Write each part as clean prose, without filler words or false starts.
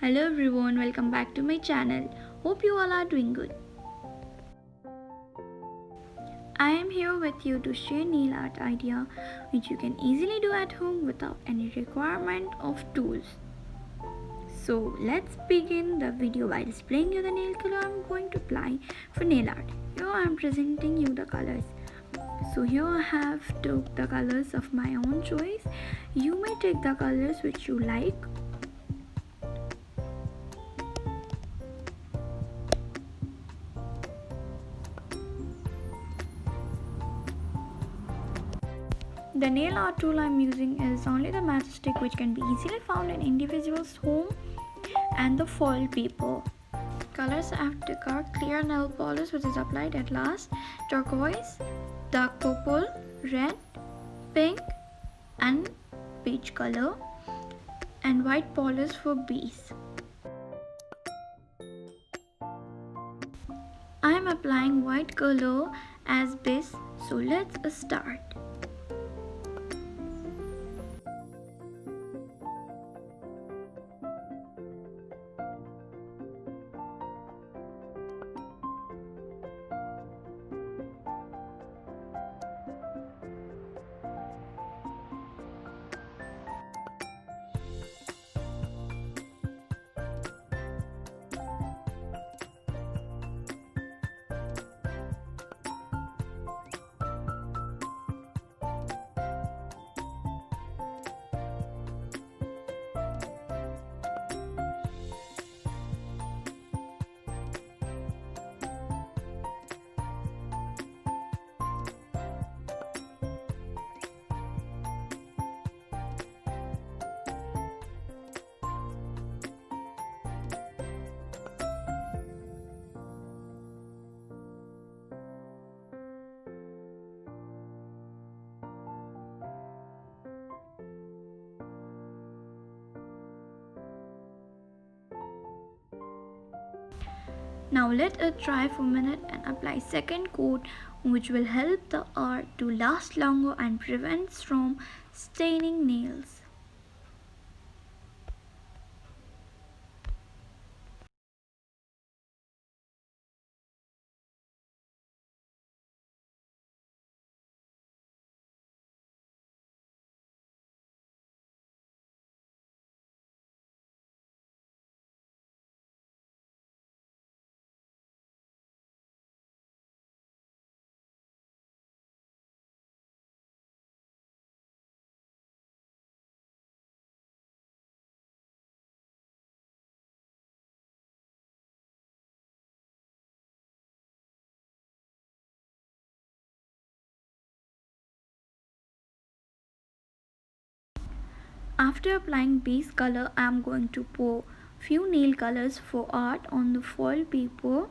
Hello everyone, welcome back to my channel. Hope you all are doing good. I am here with you to share nail art idea which you can easily do at home without any requirement of tools. So let's begin the video by displaying you the nail color I am going to apply for nail art. Here I am presenting you the colors. So here I have took the colors of my own choice. You may take the colors which you like. The nail art tool I am using is only the matchstick which can be easily found in individual's home and the foil paper. Colors I have took are clear nail polish which is applied at last, turquoise, dark purple, red, pink and peach color, and white polish for base. I am applying white color as base, so let's start. Now let it dry for a minute and apply second coat which will help the art to last longer and prevents from staining nails. After applying base color, I am going to pour few nail colors for art on the foil paper.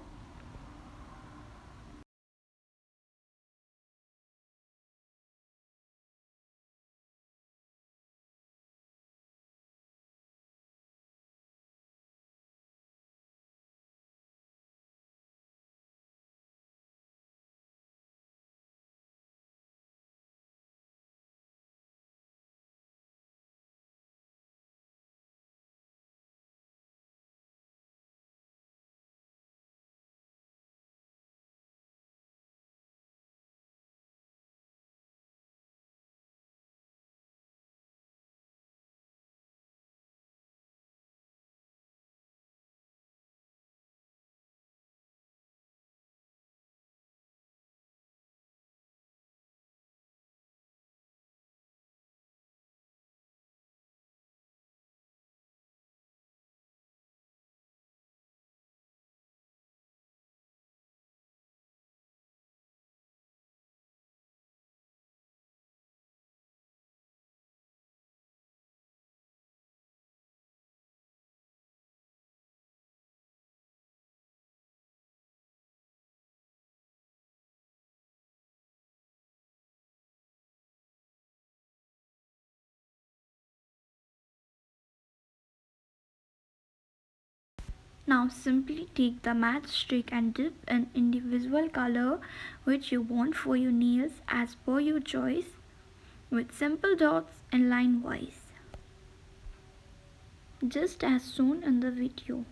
Now simply take the matchstick and dip an individual color which you want for your nails as per your choice with simple dots and line wise. just as soon in the video.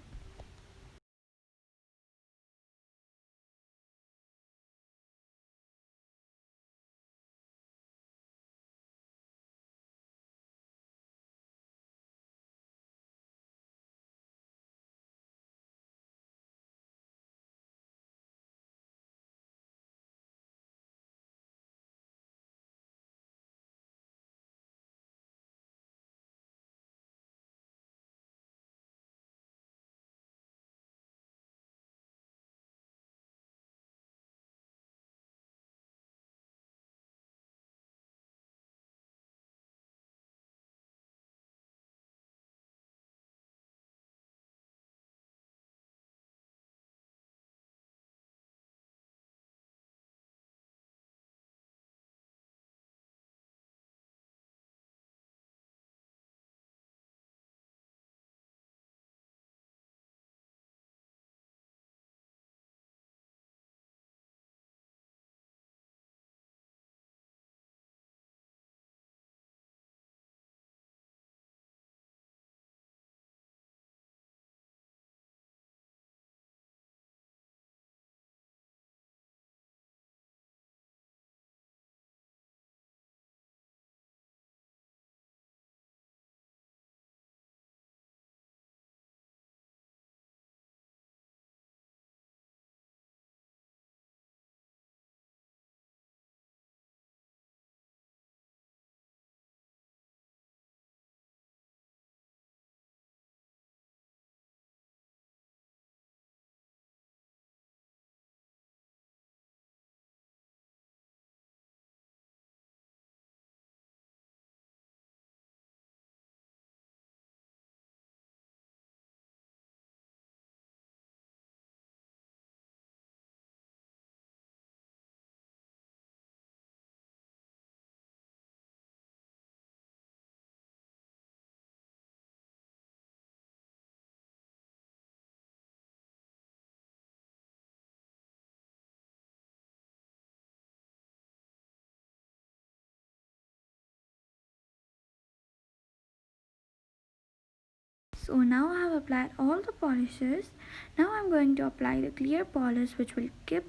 So now I have applied all the polishes. Now I'm going to apply the clear polish, which will keep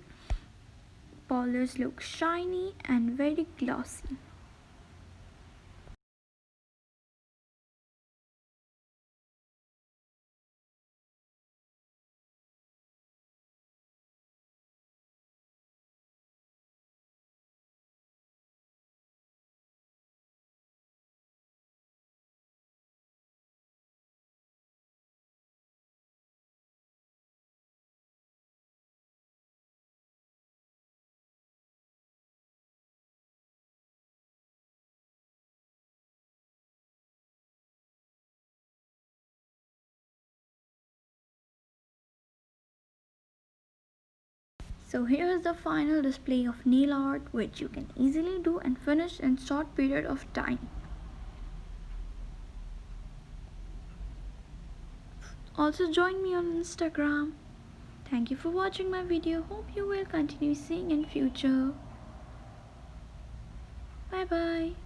polish look shiny and very glossy. So here is the final display of nail art, which you can easily do and finish in short period of time. Also join me on Instagram. Thank you for watching my video. Hope you will continue seeing in future. Bye bye.